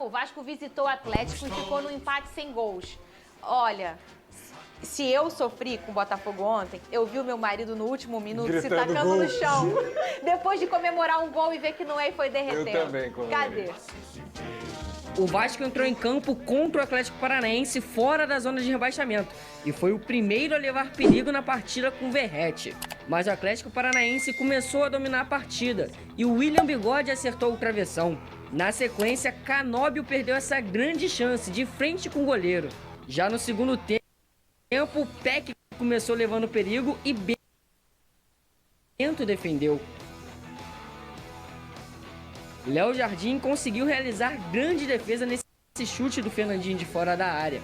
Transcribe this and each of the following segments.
O Vasco visitou o Atlético e ficou no empate sem gols. Olha, se eu sofri com o Botafogo ontem, eu vi o meu marido no último minuto gritando se tacando gol no chão. Depois de comemorar um gol e ver que não é e foi derretendo. Eu também comemorei. Cadê? O Vasco entrou em campo contra o Atlético Paranaense fora da zona de rebaixamento e foi o primeiro a levar perigo na partida com o Verratti. Mas o Atlético Paranaense começou a dominar a partida e o William Bigode acertou o travessão. Na sequência, Canóbio perdeu essa grande chance de frente com o goleiro. Já no segundo tempo, Peck começou levando perigo e Bento defendeu. Léo Jardim conseguiu realizar grande defesa nesse chute do Fernandinho de fora da área.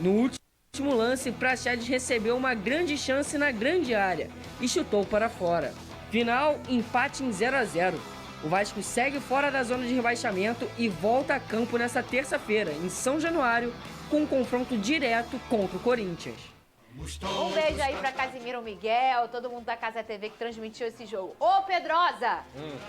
No último lance, Praxedes recebeu uma grande chance na grande área e chutou para fora. Final, empate em 0-0. O Vasco segue fora da zona de rebaixamento e volta a campo nesta terça-feira, em São Januário, com um confronto direto contra o Corinthians. Um beijo aí pra Casimiro Miguel, todo mundo da Casa TV que transmitiu esse jogo. Ô, Pedrosa,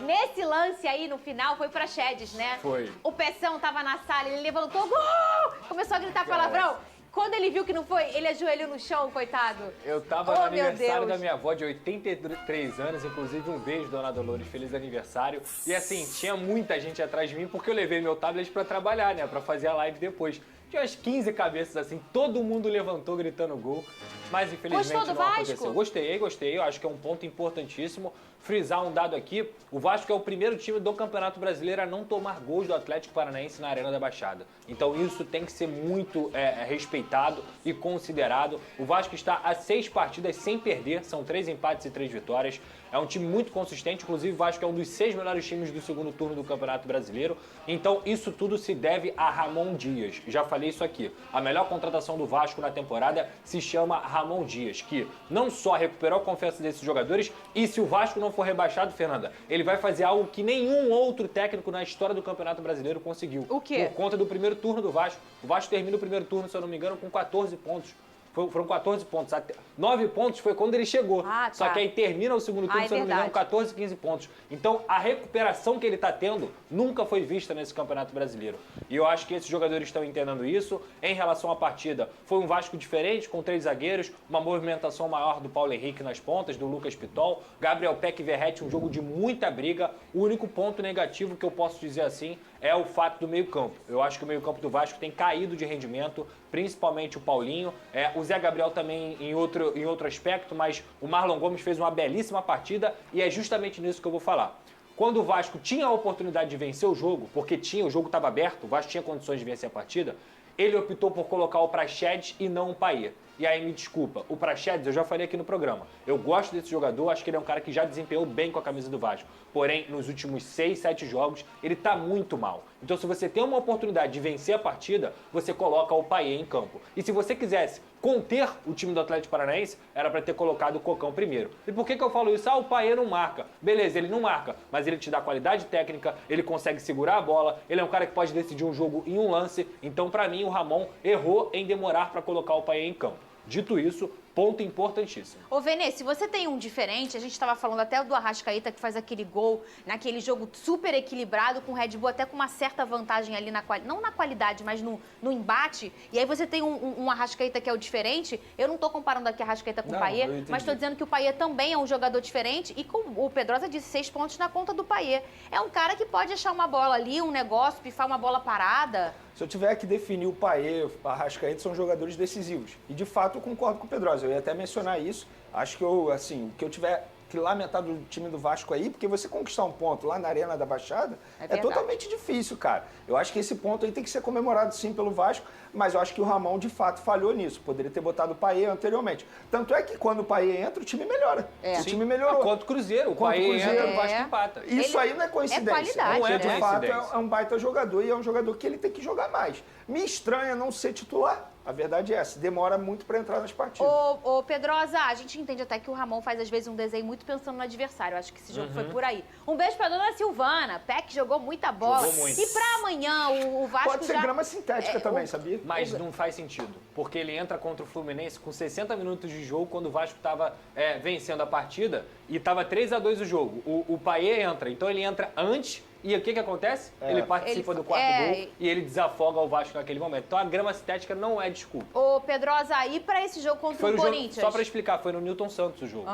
nesse lance aí no final foi pra Chedes, né? Foi. O Peção tava na sala, ele levantou, gol! Começou a gritar palavrão. Quando ele viu que não foi, ele ajoelhou no chão, coitado. Eu tava Oh, no meu aniversário Deus. da minha avó de 83 anos, inclusive um beijo, dona Dolores, feliz aniversário. E assim, tinha muita gente atrás de mim porque eu levei meu tablet pra trabalhar, né, pra fazer a live depois. Tinha umas 15 cabeças assim, todo mundo levantou gritando gol, mas infelizmente Gostou do não Vasco? aconteceu. Gostei, eu acho que é um ponto importantíssimo. Frisar um dado aqui, o Vasco é o primeiro time do Campeonato Brasileiro a não tomar gols do Atlético Paranaense na Arena da Baixada. Então isso tem que ser muito respeitado e considerado. O Vasco está a 6 partidas sem perder, são 3 empates e 3 vitórias. É um time muito consistente, inclusive o Vasco é um dos 6 melhores times do segundo turno do Campeonato Brasileiro. Então isso tudo se deve a Ramon Dias. Já falei isso aqui. A melhor contratação do Vasco na temporada se chama Ramon Dias, que não só recuperou a confiança desses jogadores, e se o Vasco não for rebaixado, Fernanda, ele vai fazer algo que nenhum outro técnico na história do Campeonato Brasileiro conseguiu. O quê? Por conta do primeiro turno do Vasco. O Vasco termina o primeiro turno, se eu não me engano, com 14 pontos. Foram 14 pontos. 9 pontos foi quando ele chegou. Ah, tá. Só que aí termina o segundo turno, é se eu não me engano, verdade. 14, 15 pontos. Então, a recuperação que ele está tendo nunca foi vista nesse Campeonato Brasileiro. E eu acho que esses jogadores estão entendendo isso. Em relação à partida, foi um Vasco diferente, com 3 zagueiros, uma movimentação maior do Paulo Henrique nas pontas, do Lucas Pitol, Gabriel Peck e Verratti, um jogo de muita briga. O único ponto negativo que eu posso dizer assim é o fato do meio-campo. Eu acho que o meio-campo do Vasco tem caído de rendimento, principalmente o Paulinho. O Zé Gabriel também em outro aspecto, mas o Marlon Gomes fez uma belíssima partida e é justamente nisso que eu vou falar. Quando o Vasco tinha a oportunidade de vencer o jogo, porque o jogo estava aberto, o Vasco tinha condições de vencer a partida, ele optou por colocar o Praxedes e não o Payet. E aí me desculpa, o Praxedes eu já falei aqui no programa, eu gosto desse jogador, acho que ele é um cara que já desempenhou bem com a camisa do Vasco, porém nos últimos 6, 7 jogos ele tá muito mal. Então se você tem uma oportunidade de vencer a partida, você coloca o Payet em campo. E se você quisesse conter o time do Atlético Paranaense, era para ter colocado o Cocão primeiro. E por que eu falo isso? O Payet não marca. Beleza, ele não marca, mas ele te dá qualidade técnica, ele consegue segurar a bola, ele é um cara que pode decidir um jogo em um lance. Então para mim o Ramon errou em demorar para colocar o Payet em campo. Dito isso, ponto importantíssimo. Ô, Vene, se você tem um diferente, a gente estava falando até do Arrascaeta, que faz aquele gol naquele jogo super equilibrado, com o Red Bull até com uma certa vantagem ali, não na qualidade, mas no embate. E aí você tem um Arrascaeta que é o diferente. Eu não tô comparando aqui Arrascaeta com o Payet, mas tô dizendo que o Payet também é um jogador diferente. E como o Pedrosa disse, 6 pontos na conta do Payet. É um cara que pode achar uma bola ali, um negócio, pifar uma bola parada. Se eu tiver que definir o Payet, o Arrascaeta são jogadores decisivos. E de fato eu concordo com o Pedrosa. Eu ia até mencionar isso. Acho que o que eu tiver que lamentar do time do Vasco aí, porque você conquistar um ponto lá na Arena da Baixada é totalmente difícil, cara. Eu acho que esse ponto aí tem que ser comemorado sim pelo Vasco, mas eu acho que o Ramon de fato falhou nisso. Poderia ter botado o Payet anteriormente. Tanto é que quando o Payet entra, o time melhora. O time melhorou. Contra o Cruzeiro, o Payet entra, o Vasco empata. Isso aí não é coincidência. qualidade, não é, de né? fato, é um baita jogador e é um jogador que ele tem que jogar mais. Me estranha não ser titular. A verdade é essa, demora muito para entrar nas partidas. Ô, Pedrosa, a gente entende até que o Ramon faz às vezes um desenho muito pensando no adversário. Acho que esse jogo foi por aí. Um beijo pra dona Silvana. Peck jogou muita bola. Jogou muito. E pra amanhã o Vasco Pode ser grama sintética também, sabia? Mas não faz sentido, porque ele entra contra o Fluminense com 60 minutos de jogo, quando o Vasco estava vencendo a partida, e estava 3-2 o jogo. O Payet entra, então ele entra antes E o que acontece? Ele participa do quarto gol e ele desafoga o Vasco naquele momento. Então a grama sintética não é desculpa. Ô, Pedrosa, aí pra esse jogo contra o Corinthians? Só pra explicar, foi no Newton Santos o jogo.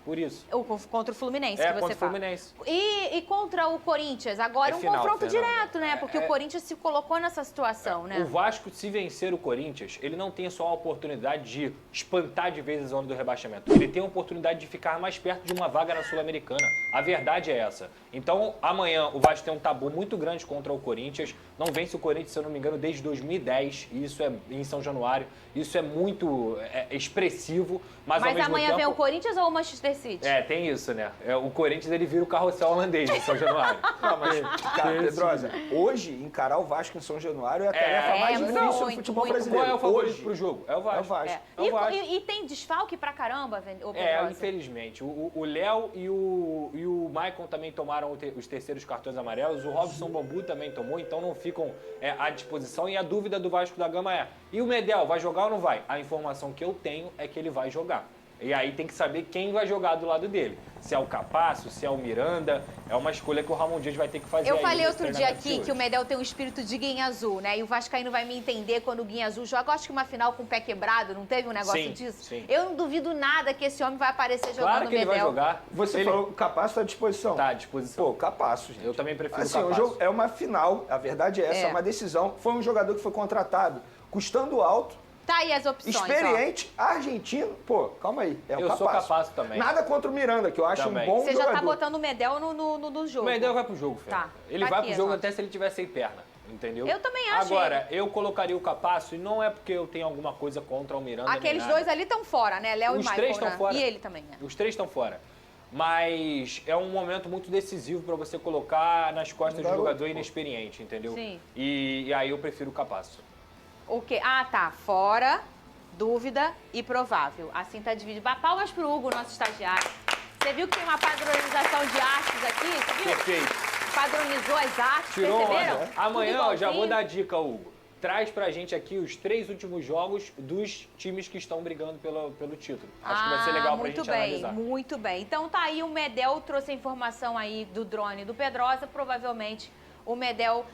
Por isso. Contra o Fluminense, que você contra o fala. Fluminense. E contra o Corinthians? Agora um final, confronto Fernanda. direto, né? Porque o Corinthians se colocou nessa situação, né? O Vasco, se vencer o Corinthians, ele não tem só a oportunidade de espantar de vez a zona do rebaixamento. Ele tem a oportunidade de ficar mais perto de uma vaga na Sul-Americana. A verdade é essa. Então, amanhã, o Vasco tem um tabu muito grande contra o Corinthians. Não vence o Corinthians, se eu não me engano, desde 2010. E isso é em São Januário. Isso é muito expressivo. Mas ao mesmo amanhã tempo, vem o Corinthians ou o Manchester City? tem isso, né? O Corinthians, ele vira o carrossel holandês em São Januário. Não, mas, cara, Pedrosa, hoje, encarar o Vasco em São Januário é a tarefa mais difícil do futebol brasileiro. Qual é o favorito Hoje, pro jogo? É o Vasco. É o Vasco. É o Vasco. E tem desfalque pra caramba, ô Pedrosa? Infelizmente. O Léo e o Maicon também tomaram os terceiros cartões amarelos. O Robson Bambu também tomou, então não ficam à disposição. E a dúvida do Vasco da Gama e o Medel, vai jogar ou não vai? A informação que eu tenho é que ele vai jogar. E aí tem que saber quem vai jogar do lado dele. Se é o Capasso, se é o Miranda. É uma escolha que o Ramon Dias vai ter que fazer. Eu falei outro dia aqui que o Medel tem um espírito de guinha azul, né? E o vascaíno vai me entender quando o guinha azul joga. Eu acho que uma final com o pé quebrado, não teve um negócio disso? Sim. Eu não duvido nada que esse homem vai aparecer jogando claro que o Medel. ele vai jogar. Você falou que o Capasso tá à disposição. Tá à disposição. Pô, Capasso, gente. Eu também prefiro assim, o Capasso. O jogo é uma final, a verdade é essa, é uma decisão. Foi um jogador que foi contratado custando alto. Tá aí as opções, experiente, argentino. Pô, calma aí. É o Eu sou Capasso também. Nada contra o Miranda, que eu acho Também. um bom Você jogador. já tá botando o Medel no jogo. O Medel vai pro jogo, Fernanda. Tá. Ele vai pro jogo até se ele tiver sem perna. Entendeu? Eu também acho. Agora, eu colocaria o Capasso e não é porque eu tenho alguma coisa contra o Miranda. Aqueles dois ali estão fora, né? Léo e Michael. Os três estão fora. E ele também, né? Os três estão fora. Mas é um momento muito decisivo para você colocar nas costas de um jogador inexperiente, entendeu? Sim. E aí eu prefiro o Capasso. O quê? Ah, tá. Fora, dúvida e provável. Assim tá dividido. Palmas pro Hugo, nosso estagiário. Você viu que tem uma padronização de artes aqui? Você viu? Perfeito. Padronizou as artes, Tirou perceberam? onda. Amanhã, ó, já vou igualzinho. dar dica, Hugo. Traz pra gente aqui os 3 últimos jogos dos times que estão brigando pelo título. Acho que vai ser legal pra gente analisar. Muito bem. Então tá aí, o Medel trouxe a informação aí do drone do Pedrosa. Provavelmente o Medel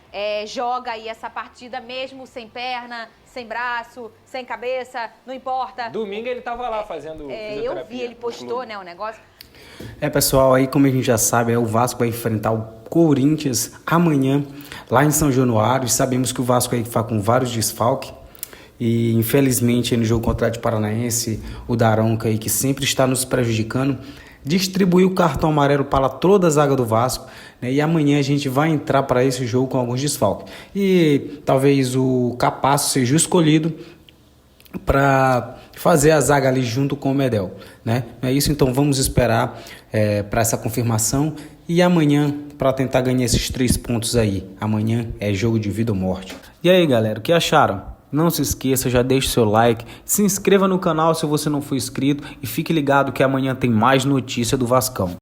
joga aí essa partida mesmo sem perna, sem braço, sem cabeça, não importa. Domingo ele tava lá fazendo fisioterapia. Eu vi, ele postou, né, o negócio. Pessoal, aí como a gente já sabe, o Vasco vai enfrentar o Corinthians amanhã, lá em São Januário. Sabemos que o Vasco aí está com vários desfalques. E infelizmente no jogo contra o Atlético Paranaense, o Daronca aí, que sempre está nos prejudicando, distribuiu o cartão amarelo para toda a zaga do Vasco, né? E amanhã a gente vai entrar para esse jogo com alguns desfalques. E talvez o Capasso seja o escolhido para fazer a zaga ali junto com o Medel, né? É isso, então vamos esperar para essa confirmação e amanhã para tentar ganhar esses 3 pontos aí. Amanhã é jogo de vida ou morte. E aí, galera, o que acharam? Não se esqueça, já deixe seu like, se inscreva no canal se você não for inscrito e fique ligado que amanhã tem mais notícia do Vascão.